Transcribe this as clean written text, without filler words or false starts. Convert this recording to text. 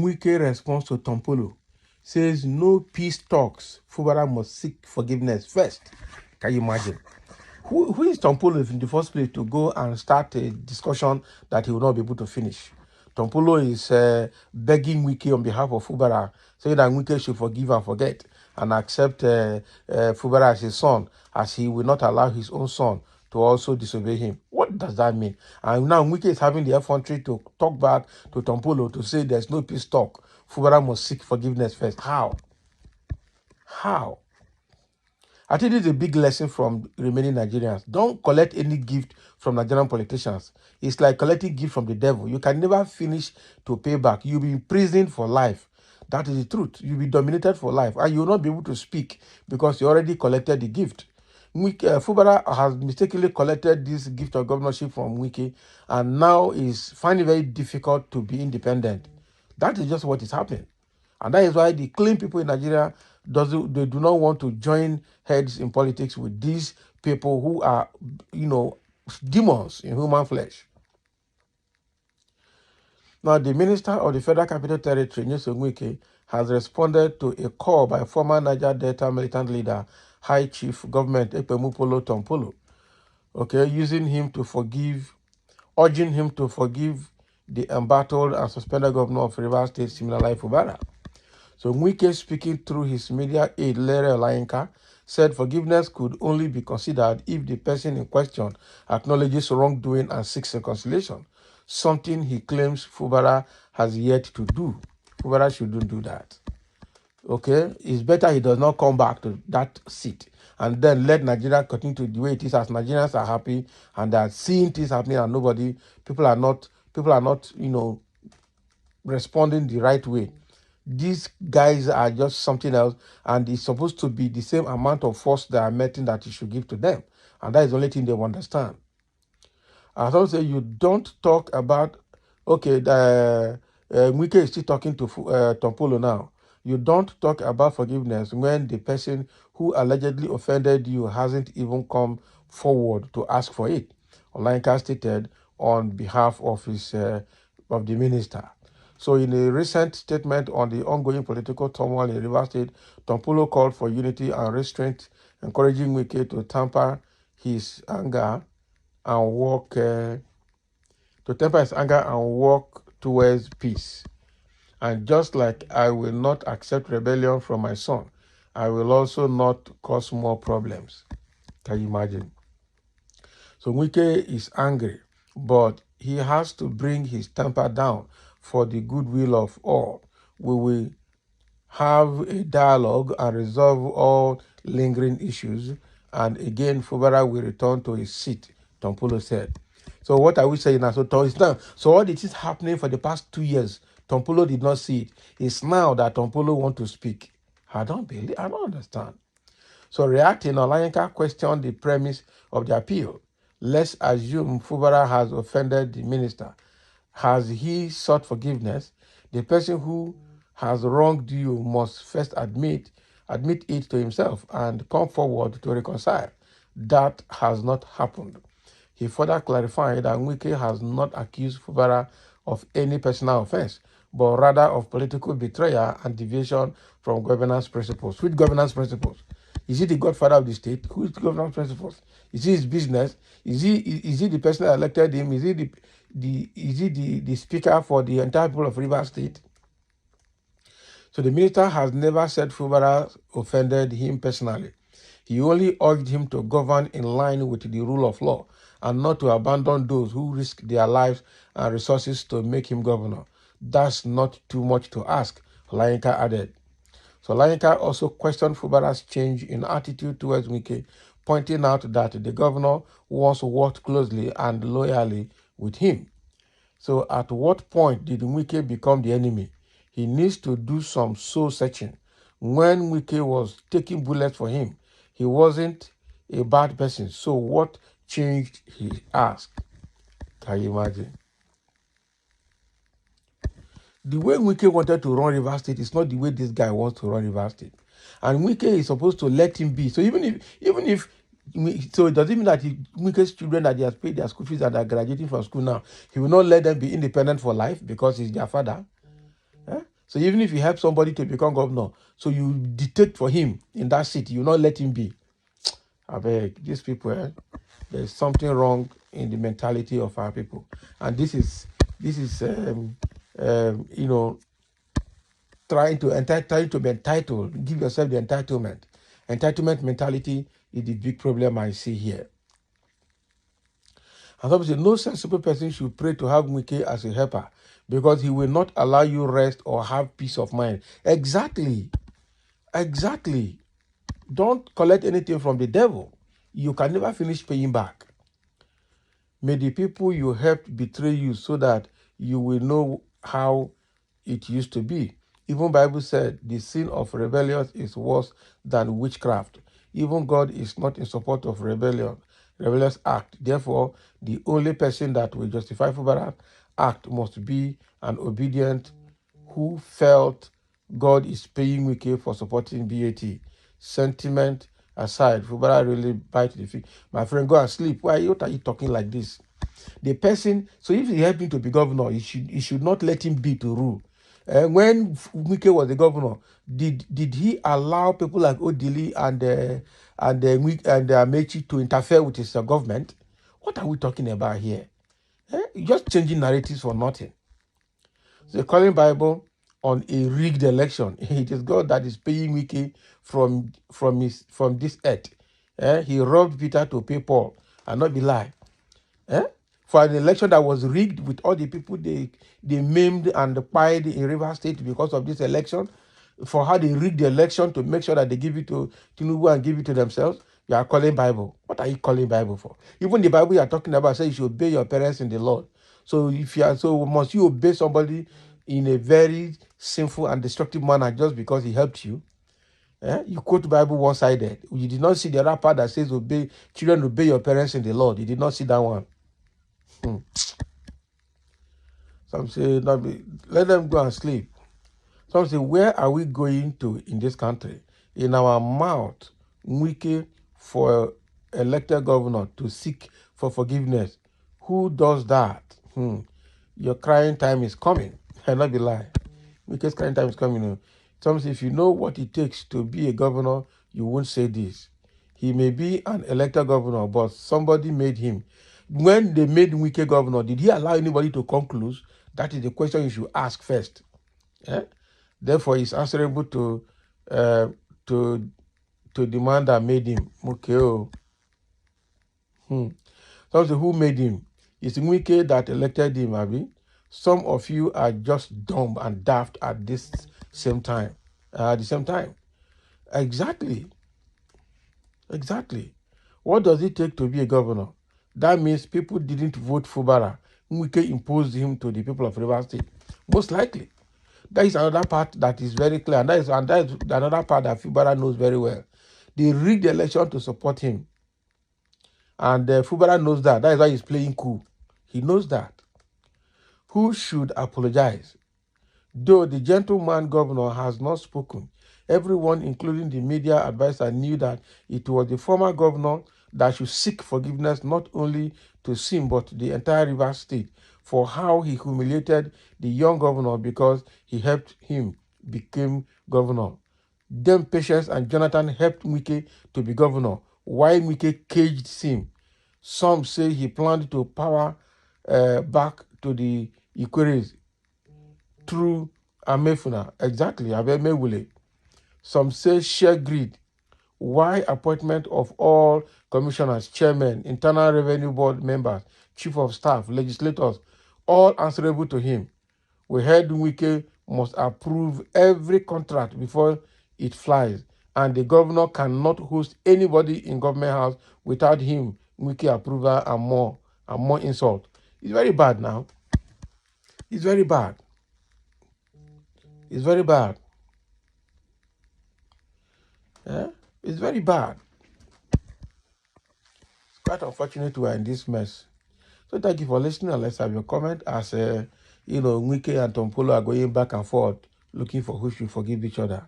Wike response to Tompolo says no peace talks. Fubara must seek forgiveness first. Can you imagine? Who is Tompolo in the first place to go and start a discussion that he will not be able to finish? Tompolo is begging Wike on behalf of Fubara, saying that Wike should forgive and forget and accept Fubara as his son, as he will not allow his own son to also disobey him. What does that mean? And now Wike is having the effrontery to talk back to Tompolo to say there's no peace talk. Fubara must seek forgiveness first. How? How? I think this is a big lesson from remaining Nigerians. Don't collect any gift from Nigerian politicians. It's like collecting gift from the devil. You can never finish to pay back. You'll be imprisoned for life. That is the truth. You'll be dominated for life. And you will not be able to speak because you already collected the gift. Fubara has mistakenly collected this gift of governorship from Wike and now is finding it very difficult to be independent. That is just what is happening. And that is why the clean people in Nigeria, they do not want to join heads in politics with these people who are, demons in human flesh. Now, the Minister of the Federal Capital Territory, Nyesom Wike, has responded to a call by former Niger Delta militant leader, High Chief Government Ekpemupolo Tompolo, urging him to forgive the embattled and suspended governor of Rivers State, Siminalayi Fubara. So Wike, speaking through his media aide, Lere Olayinka, said forgiveness could only be considered if the person in question acknowledges wrongdoing and seeks reconciliation, something he claims Fubara has yet to do. Fubara shouldn't do that. It's better he does not come back to that seat and then let Nigeria continue to the way it is, as Nigerians are happy and they are seeing things happening and people are not, responding the right way. These guys are just something else, and it's supposed to be the same amount of force they are meting that you should give to them. And that is the only thing they will understand. As I say, you don't talk about, Wike is still talking to Tompolo now. You don't talk about forgiveness when the person who allegedly offended you hasn't even come forward to ask for it. Olayinka stated on behalf of the minister. So in a recent statement on the ongoing political turmoil in Rivers State, Tompolo called for unity and restraint, encouraging Wike to temper his anger and walk towards peace. And just like I will not accept rebellion from my son, I will also not cause more problems. Can you imagine? So Wike is angry, but he has to bring his temper down for the goodwill of all. We will have a dialogue and resolve all lingering issues. And again, Fubara will return to his seat, Tompolo said. So what are we saying now? So all this is happening for the past 2 years. Tompolo did not see it. It's now that Tompolo wants to speak. I don't understand. So reacting, Olayinka questioned the premise of the appeal. Let's assume Fubara has offended the minister. Has he sought forgiveness? The person who has wronged you must first admit it to himself and come forward to reconcile. That has not happened. He further clarified that Wike has not accused Fubara of any personal offense, but rather of political betrayal and deviation from governance principles. Which governance principles? Is he the godfather of the state? Who is the governance principles? Is he his business? Is he the person that elected him? Is he the speaker for the entire people of Rivers State? So the minister has never said Fubara offended him personally. He only urged him to govern in line with the rule of law and not to abandon those who risk their lives and resources to make him governor. That's not too much to ask, Olayinka added. So Olayinka also questioned Fubara's change in attitude towards Wike, pointing out that the governor once worked closely and loyally with him. So at what point did Wike become the enemy? He needs to do some soul searching. When Wike was taking bullets for him, he wasn't a bad person. So what changed, he asked. Can you imagine? The way Wike wanted to run Rivers State is not the way this guy wants to run Rivers State. And Wike is supposed to let him be. So even if so it doesn't mean that Wike's children that he has paid their school fees and are graduating from school now, he will not let them be independent for life because he's their father. So even if you help somebody to become governor, so you dictate for him in that seat, you not let him be. I beg, these people, there's something wrong in the mentality of our people. And this is you know, trying to be entitled, give yourself the entitlement. Entitlement mentality is the big problem I see here. And obviously, no sensible person should pray to have Wike as a helper because he will not allow you rest or have peace of mind. Exactly. Don't collect anything from the devil. You can never finish paying back. May the people you helped betray you so that you will know how it used to be. Even Bible said the sin of rebellion is worse than witchcraft. Even God is not in support of rebellious act. Therefore, the only person that will justify Fubara act must be an obedient who felt God is paying Wike for supporting BAT. Sentiment aside, Fubara really bite the fig. My friend, go and sleep. What are you talking like this? The person, so if he helped him to be governor, he should not let him be to rule. When Wike was the governor, did he allow people like Odili and Amechi to interfere with his government? What are we talking about here? Just changing narratives for nothing. So calling Bible on a rigged election. It is God that is paying Wike from this earth. He robbed Peter to pay Paul, and not be lie. For an election that was rigged with all the people they maimed and pied in River State because of this election, for how they rigged the election to make sure that they give it to Tinubu and give it to themselves, you are calling Bible. What are you calling Bible for? Even the Bible you are talking about says you should obey your parents in the Lord. So if you are, so must you obey somebody in a very sinful and destructive manner just because he helped you? You quote the Bible one-sided. You did not see the other part that says obey children, obey your parents in the Lord. You did not see that one. Some say, let them go and sleep. Some say, where are we going to in this country? In our mouth, Wike for elected governor to seek for forgiveness. Who does that? Your crying time is coming. I'll not be lying. Wike's crying time is coming. Some say, if you know what it takes to be a governor, you won't say this. He may be an elected governor, but somebody made him. When they made Wike governor, did he allow anybody to come close? That is the question you should ask first. Therefore, he's answerable to the man that made him. Okay. So who made him? It's Wike that elected him, Abi. Some of you are just dumb and daft at this same time. At the same time. Exactly. What does it take to be a governor? That means people didn't vote for Fubara. Wike imposed him to the people of River State. Most likely. That is another part that is very clear. And that is another part that Fubara knows very well. They rigged the election to support him. And Fubara knows that. That is why he's playing cool. He knows that. Who should apologize? Though the gentleman governor has not spoken, everyone, including the media advisor, knew that it was the former governor that should seek forgiveness not only to him but the entire River State for how he humiliated the young governor because he helped him become governor. Then Patience and Jonathan helped Wike to be governor, while Wike caged him. Some say he planned to power back to the Ikweres through Amefuna. Exactly, Abemewule. Some say sheer greed. Why appointment of all commissioners, chairmen, internal revenue board members, chief of staff, legislators, all answerable to him? We heard Wike must approve every contract before it flies, and the governor cannot host anybody in government house without him, Wike approval and more insult. It's very bad now. It's very bad. It's very bad. It's very bad. It's quite unfortunate we are in this mess. So thank you for listening, and let's have your comment as Wike and Tompolo are going back and forth looking for who should forgive each other.